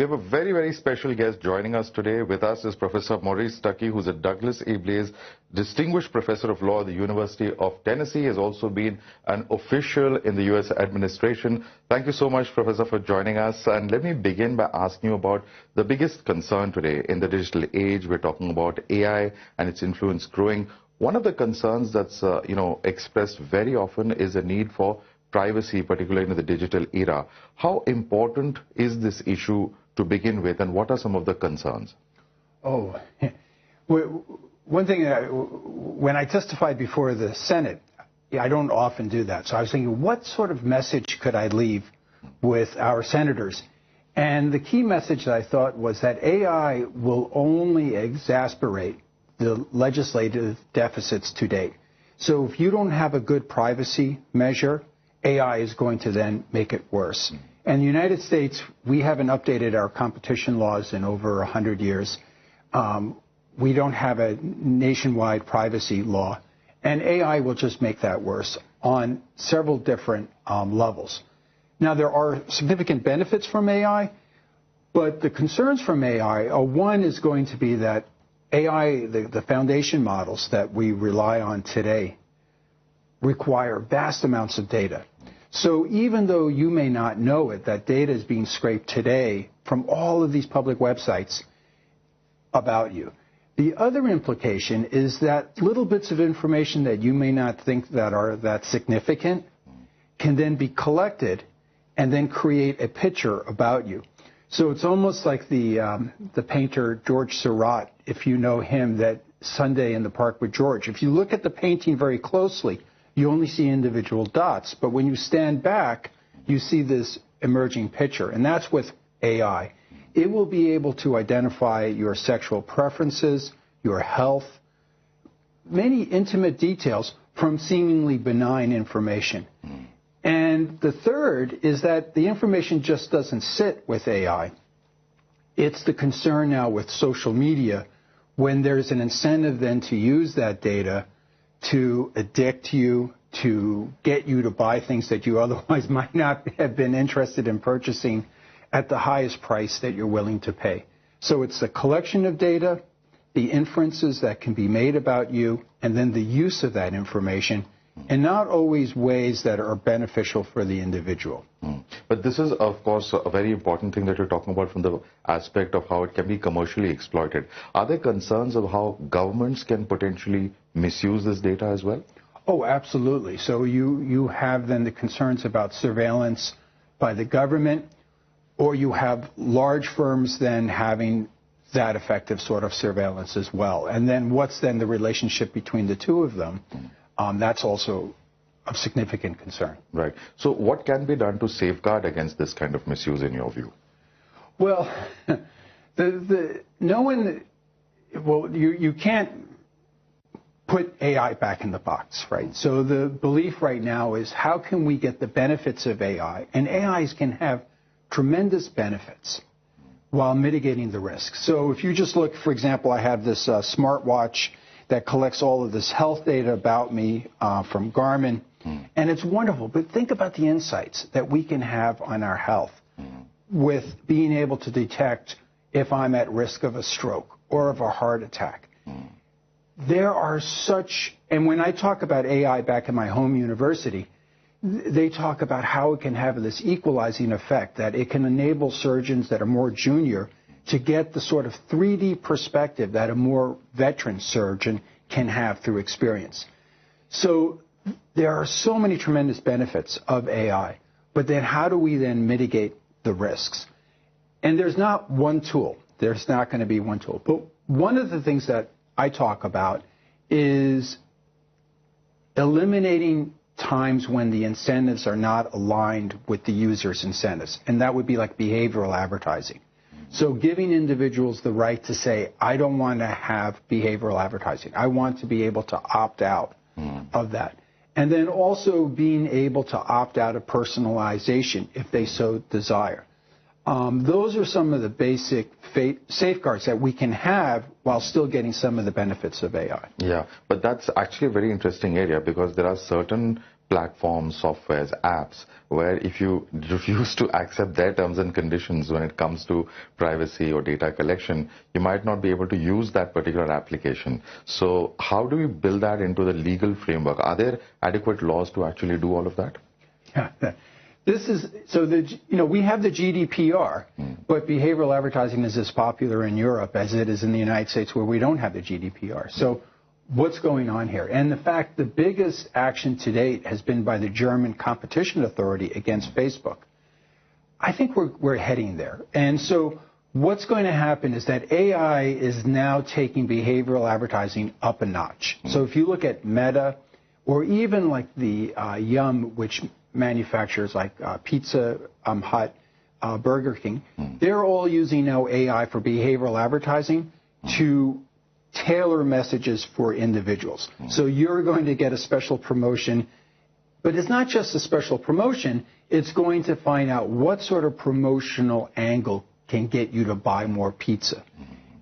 We have a very, very special guest joining us today. With us is Professor Maurice Stucke, who's a Douglas A. Blaze Distinguished Professor of Law at the University of Tennessee. He has also been an official in the U.S. administration. Thank you so much, Professor, for joining us. And let me begin by asking you about the biggest concern today in the digital age. We're talking about AI and its influence growing. One of the concerns that's expressed very often is a need for privacy, particularly in the digital era. How important is this issue to begin with, and what are some of the concerns? Oh, one thing, when I testified before the Senate, I don't often do that. So I was thinking, what sort of message could I leave with our senators? And the key message that I thought was that AI will only exacerbate the legislative deficits to date. So if you don't have a good privacy measure, AI is going to then make it worse. In the United States, we haven't updated our competition laws in over 100 years. We don't have a nationwide privacy law, and AI will just make that worse on several different levels. Now, there are significant benefits from AI, but the concerns from AI, one is going to be that AI, the foundation models that we rely on today, require vast amounts of data. So even though you may not know it, that data is being scraped today from all of these public websites about you. The other implication is that little bits of information that you may not think that are that significant can then be collected and then create a picture about you. So it's almost like the painter George Seurat, if you know him, that Sunday in the Park with George. If you look at the painting very closely, you only see individual dots, but when you stand back, you see this emerging picture, and that's with AI. It will be able to identify your sexual preferences, your health, many intimate details from seemingly benign information. And the third is that the information just doesn't sit with AI. It's the concern now with social media, when there's an incentive then to use that data to addict you, to get you to buy things that you otherwise might not have been interested in purchasing at the highest price that you're willing to pay. So it's the collection of data, the inferences that can be made about you, and then the use of that information, and not always ways that are beneficial for the individual. But this is, of course, a very important thing that you're talking about from the aspect of how it can be commercially exploited. Are there concerns of how governments can potentially misuse this data as well? Oh, absolutely. So you have then the concerns about surveillance by the government, or you have large firms then having that effective sort of surveillance as well. And then what's then the relationship between the two of them? That's also of significant concern. Right. So what can be done to safeguard against this kind of misuse in your view? Well, you can't put AI back in the box, right? So the belief right now is how can we get the benefits of AI? And AIs can have tremendous benefits while mitigating the risk. So if you just look, for example, I have this smartwatch that collects all of this health data about me from Garmin, and it's wonderful. But think about the insights that we can have on our health with being able to detect if I'm at risk of a stroke or of a heart attack. There are and when I talk about AI back in my home university, they talk about how it can have this equalizing effect, that it can enable surgeons that are more junior to get the sort of 3D perspective that a more veteran surgeon can have through experience. So there are so many tremendous benefits of AI, but then how do we then mitigate the risks? And there's not one tool. There's not going to be one tool. But one of the things that I talk about is eliminating times when the incentives are not aligned with the user's incentives, and that would be like behavioral advertising. So giving individuals the right to say, I don't want to have behavioral advertising. I want to be able to opt out of that. And then also being able to opt out of personalization if they so desire. Those are some of the basic safeguards that we can have while still getting some of the benefits of AI. Yeah, but that's actually a very interesting area because there are certain platforms, softwares, apps, where if you refuse to accept their terms and conditions when it comes to privacy or data collection, you might not be able to use that particular application. So how do we build that into the legal framework? Are there adequate laws to actually do all of that? Yeah. This is so that we have the GDPR, but behavioral advertising is as popular in Europe as it is in the United States, where we don't have the GDPR. So what's going on here? And the biggest action to date has been by the German Competition Authority against Facebook. I think we're heading there. And so what's going to happen is that AI is now taking behavioral advertising up a notch. So if you look at Meta, or even like the Yum, which manufacturers like Pizza Hut, Burger King, they're all using now AI for behavioral advertising to tailor messages for individuals. So you're going to get a special promotion, but it's not just a special promotion, it's going to find out what sort of promotional angle can get you to buy more pizza.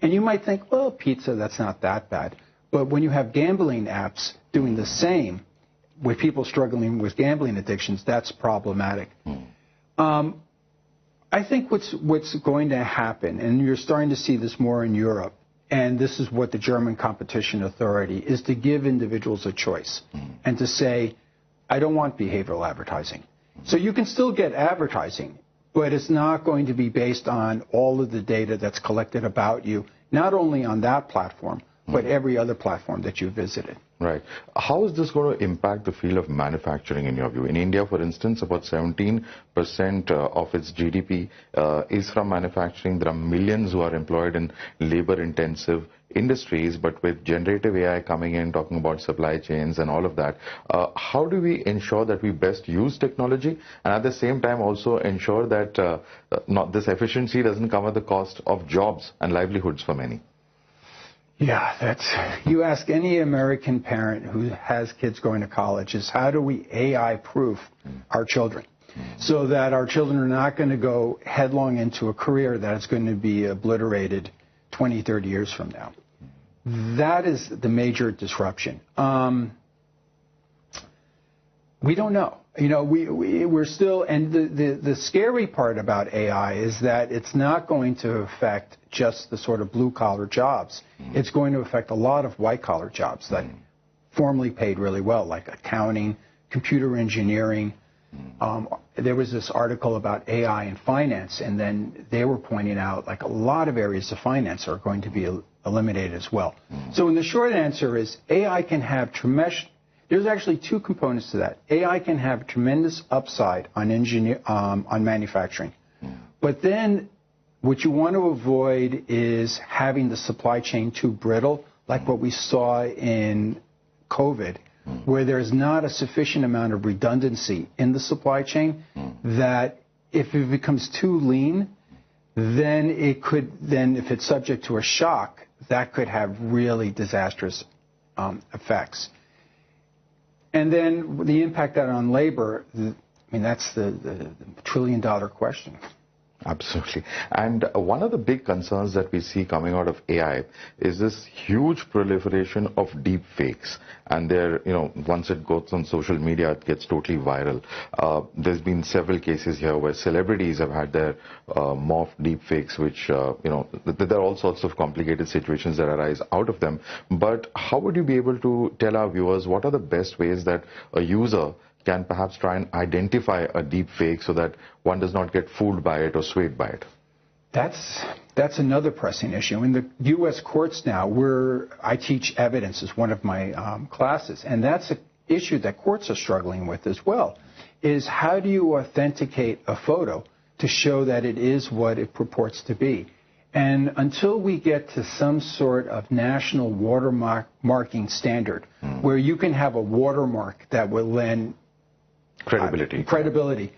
And you might think, well, pizza, that's not that bad. But when you have gambling apps doing the same, with people struggling with gambling addictions, that's problematic. I think what's going to happen, and you're starting to see this more in Europe, and this is what the German Competition Authority is, to give individuals a choice and to say, I don't want behavioral advertising. So you can still get advertising, but it's not going to be based on all of the data that's collected about you, not only on that platform, but every other platform that you visited. Right. How is this going to impact the field of manufacturing in your view? In India, for instance, about 17% of its GDP is from manufacturing. There are millions who are employed in labor-intensive industries, but with generative AI coming in, talking about supply chains and all of that, how do we ensure that we best use technology and at the same time also ensure that this efficiency doesn't come at the cost of jobs and livelihoods for many? Yeah, you ask any American parent who has kids going to college, is how do we AI-proof our children so that our children are not going to go headlong into a career that is going to be obliterated 20, 30 years from now. That is the major disruption. We don't know. We're still, and the scary part about AI is that it's not going to affect just the sort of blue-collar jobs. It's going to affect a lot of white-collar jobs that formerly paid really well, like accounting, computer engineering. There was this article about AI in finance, and then they were pointing out like a lot of areas of finance are going to be eliminated as well. So in the short answer is AI can have tremendous. There's actually two components to that. AI can have tremendous upside on manufacturing. But then what you want to avoid is having the supply chain too brittle, like what we saw in COVID, where there's not a sufficient amount of redundancy in the supply chain, that if it becomes too lean, then if it's subject to a shock, that could have really disastrous effects. And then the impact on labor, that's the trillion-dollar question. Absolutely. And one of the big concerns that we see coming out of AI is this huge proliferation of deep fakes. And once it goes on social media, it gets totally viral. There's been several cases here where celebrities have had their morphed deep fakes, which, there are all sorts of complicated situations that arise out of them. But how would you be able to tell our viewers what are the best ways that a user can perhaps try and identify a deep fake so that one does not get fooled by it or swayed by it? That's another pressing issue. In the U.S. courts now, I teach evidence as one of my classes, and that's an issue that courts are struggling with as well, is how do you authenticate a photo to show that it is what it purports to be? And until we get to some sort of national watermarking standard where you can have a watermark that will lend credibility,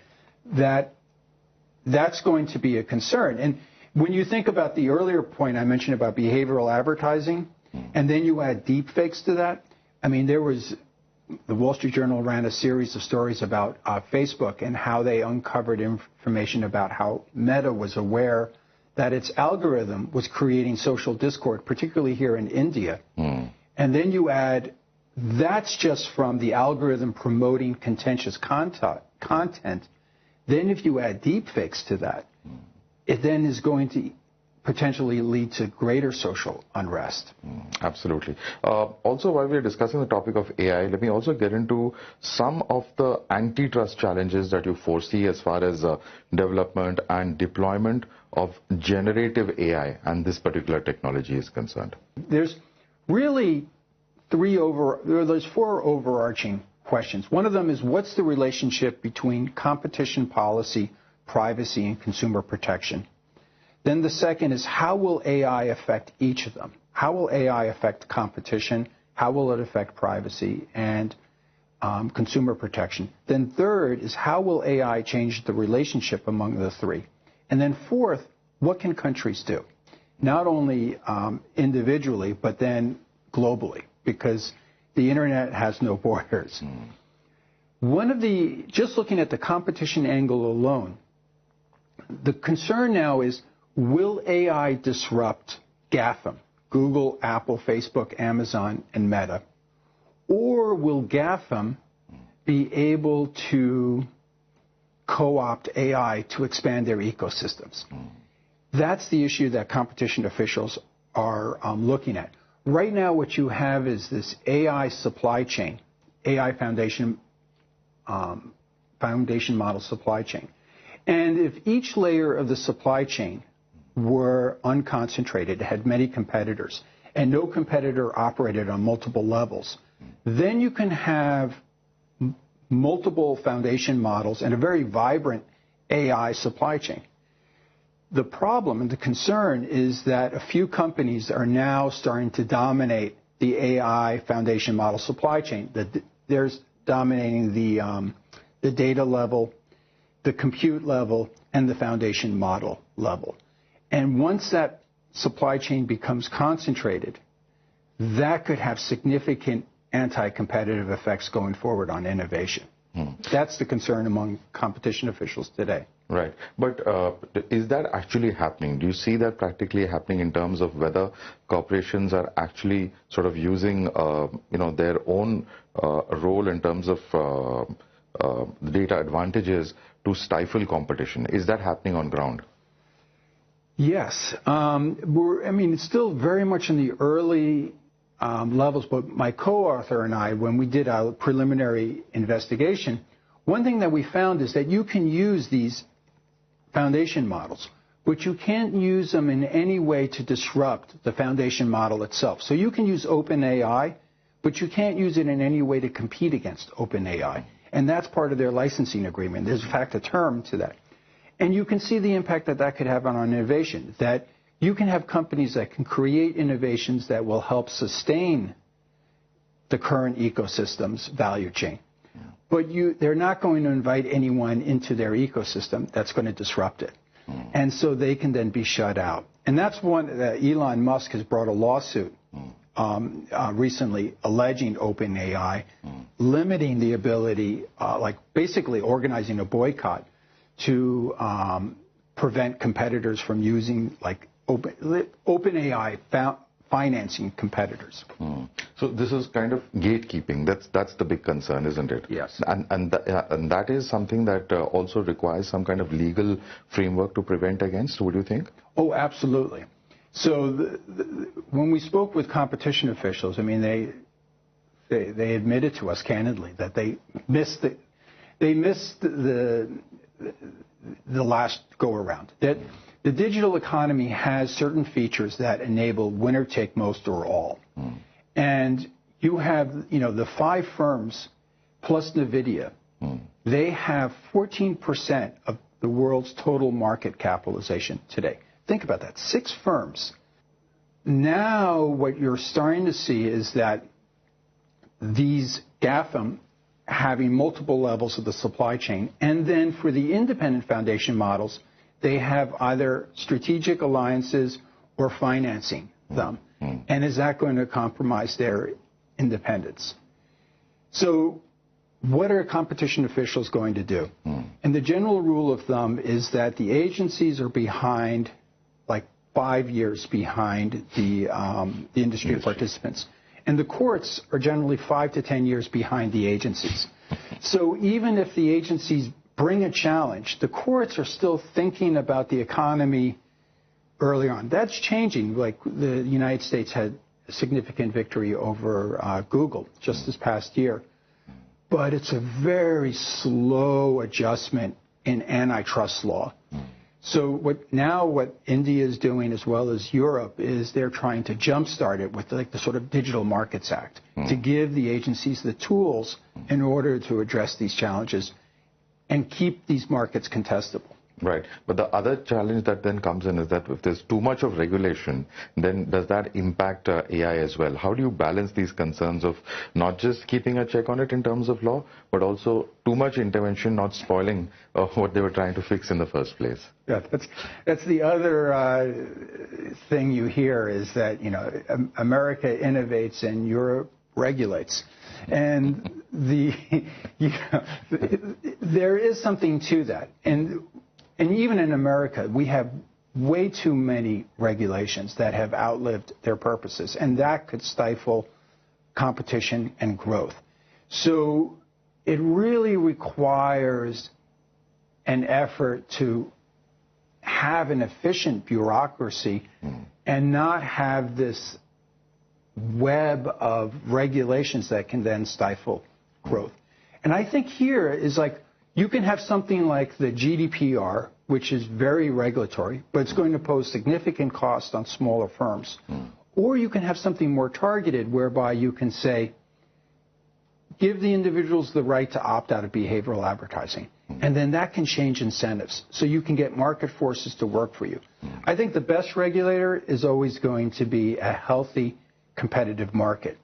that's going to be a concern. And when you think about the earlier point I mentioned about behavioral advertising, and then you add deep fakes to that, the Wall Street Journal ran a series of stories about Facebook and how they uncovered information about how Meta was aware that its algorithm was creating social discord, particularly here in India. And then you add that's just from the algorithm promoting contentious content. Then if you add deepfakes to that, it then is going to potentially lead to greater social unrest. Absolutely. Also, while we're discussing the topic of AI, let me also get into some of the antitrust challenges that you foresee as far as development and deployment of generative AI and this particular technology is concerned. There's really there's four overarching questions. One of them is, what's the relationship between competition policy, privacy, and consumer protection? Then the second is, how will AI affect each of them? How will AI affect competition? How will it affect privacy and consumer protection? Then third is, how will AI change the relationship among the three? And then fourth, what can countries do? Not only individually, but then globally, because the internet has no borders. Just looking at the competition angle alone, the concern now is, will AI disrupt GAFAM, Google, Apple, Facebook, Amazon, and Meta? Or will GAFAM be able to co-opt AI to expand their ecosystems? That's the issue that competition officials are looking at. Right now, what you have is this AI supply chain, AI foundation model supply chain. And if each layer of the supply chain were unconcentrated, had many competitors, and no competitor operated on multiple levels, then you can have multiple foundation models and a very vibrant AI supply chain. The problem and the concern is that a few companies are now starting to dominate the AI foundation model supply chain. They're dominating the data level, the compute level, and the foundation model level. And once that supply chain becomes concentrated, that could have significant anti-competitive effects going forward on innovation. That's the concern among competition officials today. Right. But is that actually happening? Do you see that practically happening in terms of whether corporations are actually sort of using their own role in terms of data advantages to stifle competition? Is that happening on ground? Yes. It's still very much in the early levels, but my co-author and I, when we did our preliminary investigation, one thing that we found is that you can use these foundation models, but you can't use them in any way to disrupt the foundation model itself. So you can use OpenAI, but you can't use it in any way to compete against OpenAI. And that's part of their licensing agreement. There's, in fact, a term to that. And you can see the impact that that could have on innovation, that you can have companies that can create innovations that will help sustain the current ecosystem's value chain. But they're not going to invite anyone into their ecosystem that's going to disrupt it. And so they can then be shut out. And that's one that Elon Musk has brought a lawsuit recently alleging OpenAI, limiting the ability, basically organizing a boycott to prevent competitors from using OpenAI financing competitors. So this is kind of gatekeeping. That's the big concern, isn't it? Yes. And that is something that also requires some kind of legal framework to prevent against, would you think? Oh, absolutely. So when we spoke with competition officials, they admitted to us candidly that they missed the last go around. That the digital economy has certain features that enable winner take most or all. And you have, the 5 firms plus NVIDIA, they have 14% of the world's total market capitalization today. Think about that, 6 firms. Now what you're starting to see is that these GAFAM having multiple levels of the supply chain, and then for the independent foundation models, they have either strategic alliances or financing them. And is that going to compromise their independence? So what are competition officials going to do? And the general rule of thumb is that the agencies are behind, 5 years behind the industry participants. And the courts are generally 5 to 10 years behind the agencies. So even if the agencies bring a challenge, the courts are still thinking about the economy early on. That's changing. Like the United States had a significant victory over Google just this past year. But it's a very slow adjustment in antitrust law. So what India is doing, as well as Europe, is they're trying to jumpstart it with the sort of Digital Markets Act to give the agencies the tools in order to address these challenges and keep these markets contestable. Right. But the other challenge that then comes in is that if there's too much of regulation, then does that impact AI as well? How do you balance these concerns of not just keeping a check on it in terms of law, but also too much intervention not spoiling what they were trying to fix in the first place? Yeah, that's the other thing you hear is that, America innovates and Europe regulates. And there is something to that. And even in America, we have way too many regulations that have outlived their purposes, and that could stifle competition and growth. So it really requires an effort to have an efficient bureaucracy and not have this web of regulations that can then stifle growth. And I think here is you can have something like the GDPR, which is very regulatory, but it's going to pose significant cost on smaller firms. Or you can have something more targeted whereby you can say, give the individuals the right to opt out of behavioral advertising. And then that can change incentives. So you can get market forces to work for you. I think the best regulator is always going to be a healthy, competitive market.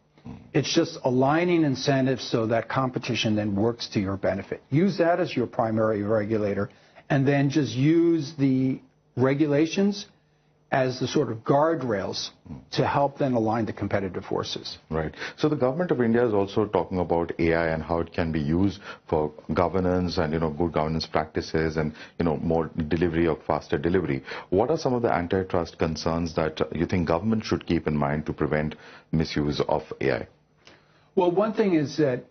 It's just aligning incentives so that competition then works to your benefit. Use that as your primary regulator, and then just use the regulations as the sort of guardrails to help then align the competitive forces. Right. So the government of India is also talking about AI and how it can be used for governance and, good governance practices and, more delivery of faster delivery. What are some of the antitrust concerns that you think government should keep in mind to prevent misuse of AI? Well, one thing is that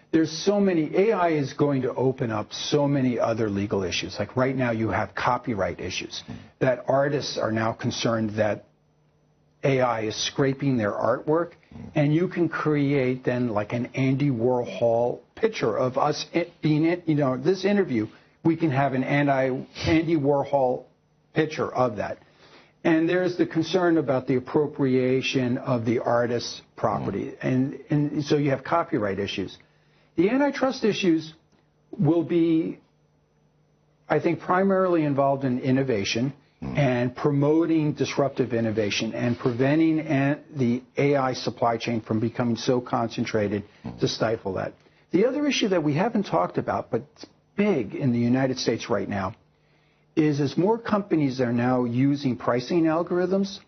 there's so many, AI is going to open up so many other legal issues. Like right now you have copyright issues, that artists are now concerned that AI is scraping their artwork, and you can create then like an Andy Warhol picture of us being in, this interview, we can have an Andy Warhol picture of that. And there's the concern about the appropriation of the artist's property. And so you have copyright issues. The antitrust issues will be, I think, primarily involved in innovation and promoting disruptive innovation and preventing the AI supply chain from becoming so concentrated to stifle that. The other issue that we haven't talked about, but it's big in the United States right now, is as more companies are now using pricing algorithms,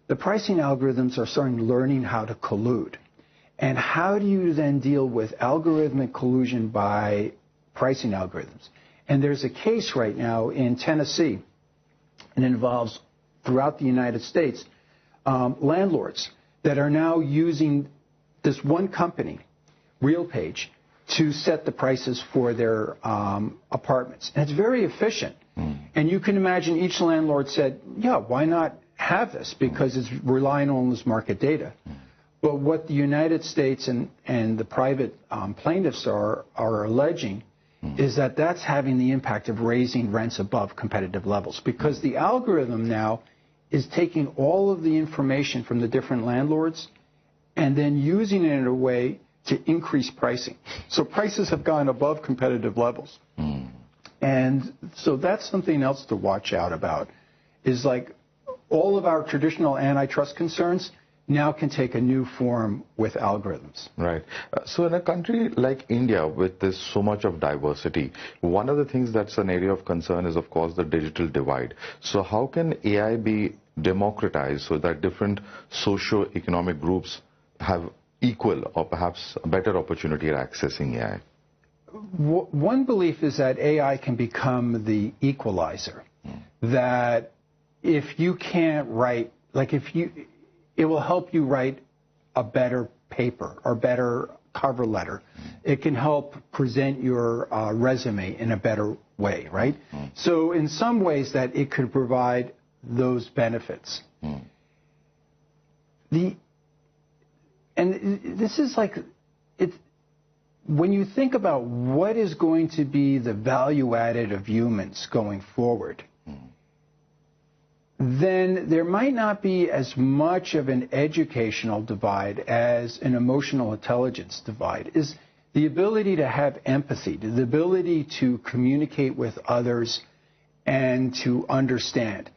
the pricing algorithms are starting learning how to collude. And how do you then deal with algorithmic collusion by pricing algorithms? And there's a case right now in Tennessee, and it involves throughout the United States, landlords that are now using this one company, RealPage, to set the prices for their apartments. And it's very efficient. And you can imagine each landlord said, yeah, why not have this? Because it's relying on this market data. But what the United States and the private plaintiffs are alleging is that that's having the impact of raising rents above competitive levels, because the algorithm now is taking all of the information from the different landlords and then using it in a way to increase pricing. So prices have gone above competitive levels. And so that's something else to watch out about, is like all of our traditional antitrust concerns now can take a new form with algorithms. Right. So in a country like India, with this so much of diversity, one of the things that's an area of concern is, of course, the digital divide. So how can AI be democratized so that different socio-economic groups have equal or perhaps a better opportunity at accessing AI? One belief is that AI can become the equalizer. That if you can't write, like if It will help you write a better paper or better cover letter. It can help present your resume in a better way, right? So in some ways that it could provide those benefits. And this is like, when you think about what is going to be the value added of humans going forward, then there might not be as much of an educational divide as an emotional intelligence divide. Is the ability to have empathy, the ability to communicate with others and to understand.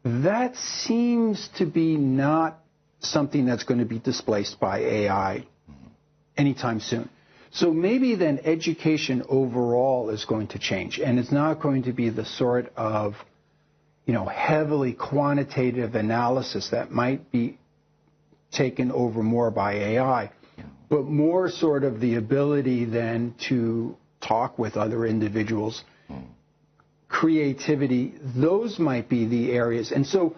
That seems to be not something that's going to be displaced by AI anytime soon. So maybe then education overall is going to change, and it's not going to be the sort of heavily quantitative analysis that might be taken over more by AI, but more sort of the ability then to talk with other individuals, creativity, those might be the areas. And so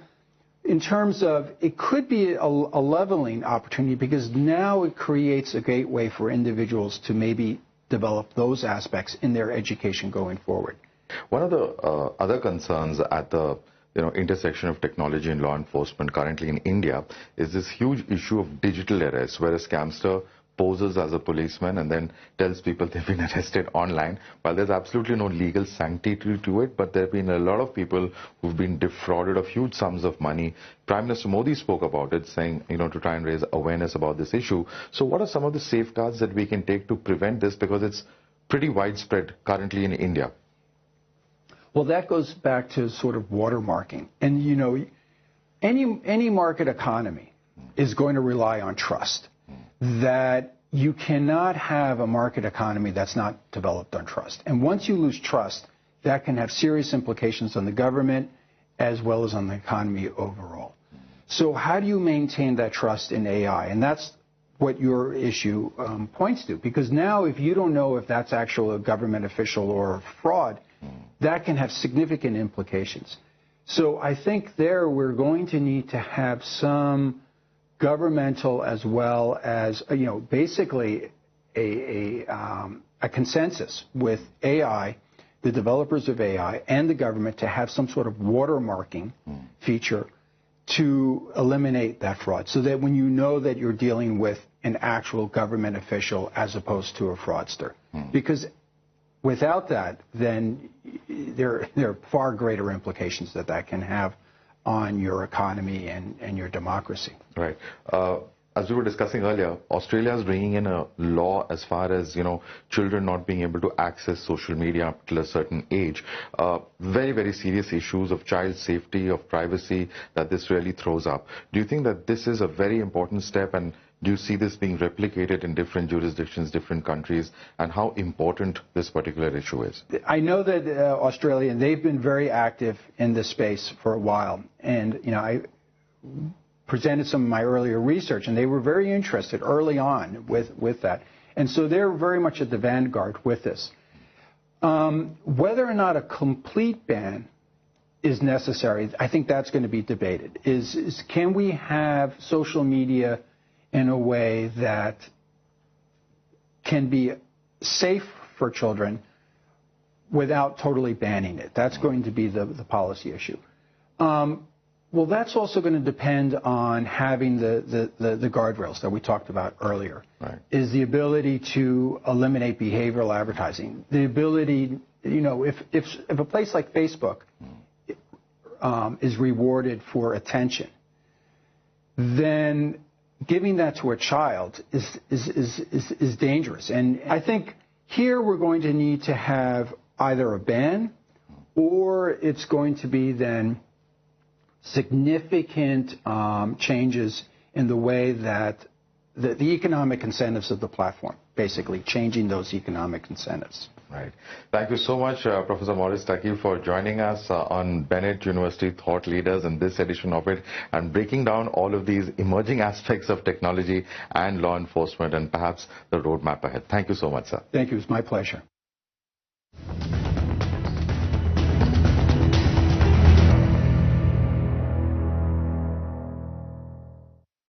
in terms of, it could be a leveling opportunity because now it creates a gateway for individuals to maybe develop those aspects in their education going forward. One of the other concerns at the intersection of technology and law enforcement currently in India is this huge issue of digital arrest, where a scamster poses as a policeman and then tells people they've been arrested online, while there's absolutely no legal sanctity to it. But there have been a lot of people who've been defrauded of huge sums of money. Prime Minister Modi spoke about it, saying, to try and raise awareness about this issue. So what are some of the safeguards that we can take to prevent this? Because it's pretty widespread currently in India. Well, that goes back to sort of watermarking. And, any market economy is going to rely on trust. That you cannot have a market economy that's not developed on trust. And once you lose trust, that can have serious implications on the government as well as on the economy overall. So how do you maintain that trust in AI? And that's what your issue points to. Because now if you don't know if that's actually a government official or a fraud, that can have significant implications. So I think there we're going to need to have some governmental as well as, basically a consensus with AI, the developers of AI, and the government to have some sort of watermarking feature to eliminate that fraud, so that when you know that you're dealing with an actual government official as opposed to a fraudster. Because without that, then there are far greater implications that can have on your economy and your democracy. Right. As we were discussing earlier, Australia is bringing in a law as far as, children not being able to access social media up till a certain age. Very, very serious issues of child safety, of privacy that this really throws up. Do you think that this is a very important step, and do you see this being replicated in different jurisdictions, different countries, and how important this particular issue is? I know that Australia, they've been very active in this space for a while. And, I presented some of my earlier research, and they were very interested early on with that. And so they're very much at the vanguard with this. Whether or not a complete ban is necessary, I think that's going to be debated. Can we have social media in a way that can be safe for children without totally banning it? That's going to be the policy issue. Well, that's also going to depend on having the guardrails that we talked about earlier. Right. Is the ability to eliminate behavioral advertising. The ability, if a place like Facebook is rewarded for attention, then giving that to a child is dangerous. And I think here we're going to need to have either a ban, or it's going to be then significant changes in the way that the economic incentives of the platform, basically changing those economic incentives. Right. Thank you so much, Professor Maurice Stucke, for joining us on Bennett University Thought Leaders in this edition of it, and breaking down all of these emerging aspects of technology and law enforcement and perhaps the roadmap ahead. Thank you so much, sir. Thank you. It was my pleasure.